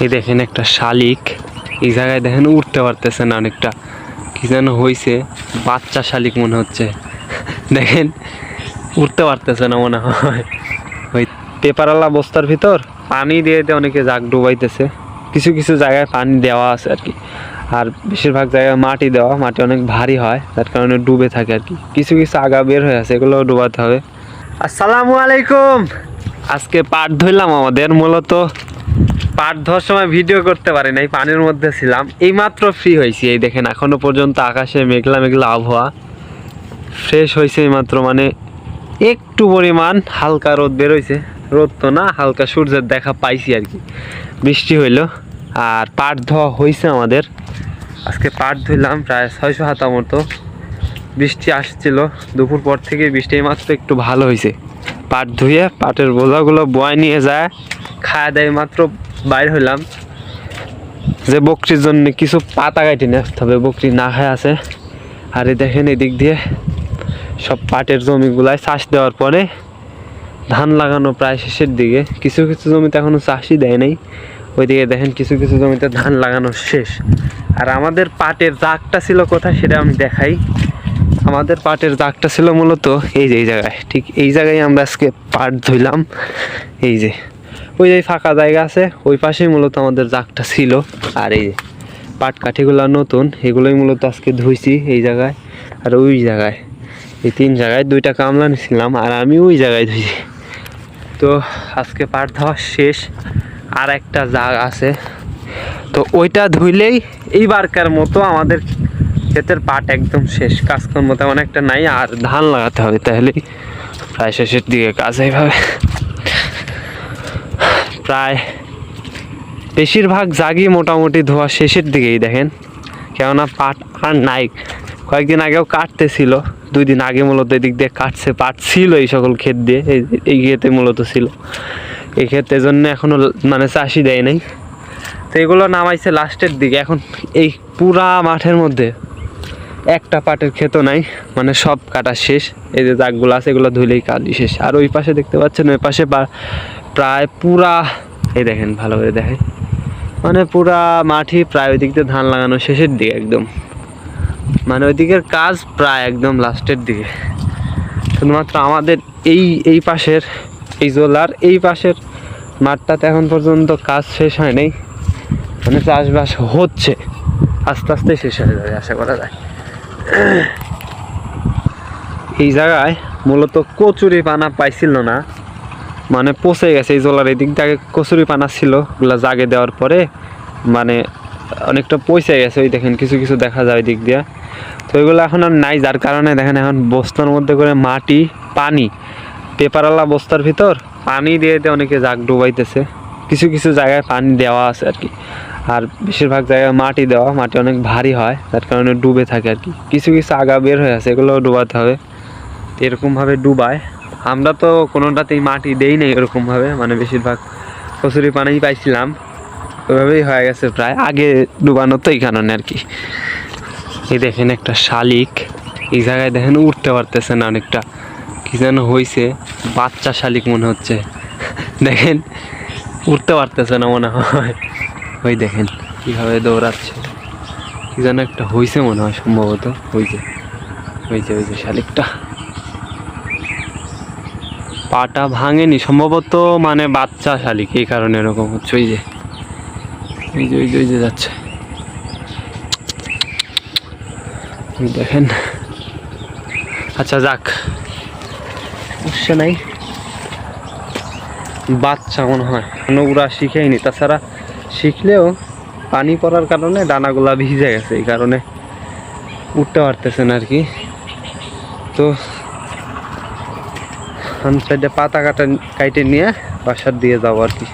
এই দেখেন একটা শালিক এই জায়গায় দেখেন উঠতে পারতেছে না, অনেকটা কি যেন হয়েছে, বাচ্চা শালিক মনে হচ্ছে। দেখেন উঠতে পারতেছে না মনে হয়। ওই পেপারওয়ালা বস্তার ভিতর পানি দিয়ে দিয়ে অনেকে জাগ ডুবাইতেছে, কিছু কিছু জায়গায় পানি দেওয়া আছে আর কি, আর বেশিরভাগ জায়গায় মাটি দেওয়া, মাটি অনেক ভারী হয় যার কারণে ডুবে থাকে আর কি। কিছু কিছু আগা বের হয়ে আছে, এগুলো ডুবাতে হবে। আসসালামু আলাইকুম। আজকে পাট ধরলাম, আমাদের মূলত পাট ধোয়ার সময় ভিডিও করতে পারি নাই, পানির মধ্যে ছিলাম, এইমাত্র ফ্রি হয়েছি। এই দেখেন এখনো পর্যন্ত আকাশে মেঘলা মেঘলা আবহাওয়া, ফ্রেশ হয়েছে এইমাত্র, মানে একটু পরিমাণ হালকা রোদ বেরোইছে, রোদ তো না, হালকা সূর্যের দেখা পাইছি আর কি, বৃষ্টি হইলো। আর পাট ধোয়া হয়েছে আমাদের, আজকে পাট ধুইলাম প্রায় 600 হাতা মতো। বৃষ্টি আসছিল দুপুর পর থেকে, বৃষ্টি মাত্র একটু ভালো হয়েছে। পাট ধুয়ে পাটের বোঝাগুলো বয়ে নিয়ে যায়, খাওয়া দেয় মাত্র বাইর হইলাম, যে বকরির জন্য কিছু পাতা কাটি নিয়ে আসতে হবে, বকরি না খায় আছে। আর এই দেখেন এদিক দিয়ে সব পাটের জমিগুলায় চাষ দেওয়ার পরে ধান লাগানো প্রায় শেষের দিকে, কিছু কিছু জমিতে এখনো চাষই দেয় নাই। ওইদিকে দেখেন কিছু কিছু জমিতে ধান লাগানো শেষ। আর আমাদের পাটের জাগটা ছিল কোথায় সেটা আমি দেখাই। আমাদের পাটের জাগটা ছিল মূলত এই যে এই জায়গায়, ঠিক এই জায়গায় আমরা আজকে পাট ধুইলাম। এই যে ওই যে ফাঁকা জায়গা আছে, ওই পাশেই মূলত আমাদের জাগটা ছিল। আর এই যে পাট কাঠিগুলো নতুন, এগুলোই মূলত আজকে ধুইছি এই জায়গায় আর ওই জায়গায়, এই 3 জায়গায় 2টা কামলা নিয়েছিলাম, আর আমি ওই জায়গায় ধুইছি। তো আজকে পাট ধোয়া শেষ, আর একটা জাগ আছে, তো ওইটা ধুইলেই এইবারকার মতো আমাদের ক্ষেতের পাট একদম শেষ, কাজকর্ম তেমন একটা নাই, আর ধান লাগাতে হবে, তাহলেই প্রায় শেষের দিকে কাজ। এইভাবে প্রায় বেশিরভাগ জাগই মোটামুটি ধোয়া শেষের দিকেই দেখেন, কেননা পাট আর নাই। কয়েকদিন আগেও কাটতেছিল, 2 দিন আগে মূলত এদিক দিয়ে কাটছে, পাট ছিল এই সকল ক্ষেত দিয়ে, এই ক্ষেতে মূলত ছিল, এই ক্ষেতের জন্য এখনো মানে চাষি দেয় নাই। তো এগুলো নামাইছে লাস্টের দিকে। এখন এই পুরা মাঠের মধ্যে একটা পাটের ক্ষেতও নাই, মানে সব কাটা শেষ। এই যে জাগগুলো আছে এগুলো ধুইলেই কাজই শেষ। আর ওই পাশে দেখতে পাচ্ছেন, ওই পাশে প্রায় পুরা, এই দেখেন ভালো করে দেখেন, মানে পুরা মাঠই প্রায় ওই দিক দিয়ে ধান লাগানো শেষের দিকে একদম, মানে ওই দিকের কাজ প্রায় একদম লাস্টের দিকে। শুধুমাত্র আমাদের এই পাশের এই জোলার এই পাশের মাঠটাতে এখন পর্যন্ত কাজ শেষ হয় নাই, মানে চাষবাস হচ্ছে, আস্তে আস্তে শেষ হয়ে যাবে আশা করা যায়। এই জায়গায় মূলত কচুরি পানা পাইছিল না, মানে পচে গেছে। এই জলার এই দিক থেকে কচুরি পানা ছিল, ওগুলা জাগে দেওয়ার পরে মানে অনেকটা পচে গেছে। ওই দেখেন কিছু কিছু দেখা যায় ওই দিক দিয়ে, তো ওইগুলো এখন আর নাই, যার কারণে দেখেন এখন বস্তার মধ্যে করে মাটি, পানি, পেপারওয়ালা বস্তার ভিতর পানি দিয়ে দিয়ে অনেকে জাগ ডুবাইতেছে। কিছু কিছু জায়গায় পানি দেওয়া আছে আর কি, আর বেশিরভাগ জায়গায় মাটি দেওয়া, মাটি অনেক ভারী হয় যার কারণে ডুবে থাকে আর কি। কিছু কিছু আগা বের হয়ে আছে, এগুলো ডুবাতে হবে। এরকমভাবে ডুবায়, আমরা তো কোনোটাতেই মাটি দেই নাই এরকমভাবে, মানে বেশিরভাগ কচুরি পানিই পাইছিলাম, ওইভাবেই হয়ে গেছে প্রায়, আগে ডুবানো তো এই কারণে আর কি। এই দেখেন একটা শালিক এই জায়গায় দেখেন উঠতে পারতেছে না, অনেকটা কি যেন হয়েছে, বাচ্চা শালিক মনে হচ্ছে। দেখেন উঠতে পারতেছে না মনে হয়, ওই দেখেন কীভাবে দৌড়াচ্ছে, কি যেন একটা হয়েছে মনে হয়, সম্ভবত হয়েছে, ওই যে শালিকটা পাটা ভাঙেনি সম্ভবত, মানে বাচ্চা শালিক, এই কারণে এরকম হচ্ছে। ওই যে ওই যে যাচ্ছে, দেখেন। আচ্ছা যাক, উঠছে নাই, বাচ্চা মনে হয়, ওরা শিখেইনি, তাছাড়া শিখলেও পানি পড়ার কারণে ডানাগুলা ভিজে গেছে, এই কারণে উঠতে পারতেছে না আর কি। তো সাইডে পাতা কাটা কাইটে নিয়ে বাসার দিয়ে যাবো আর কি।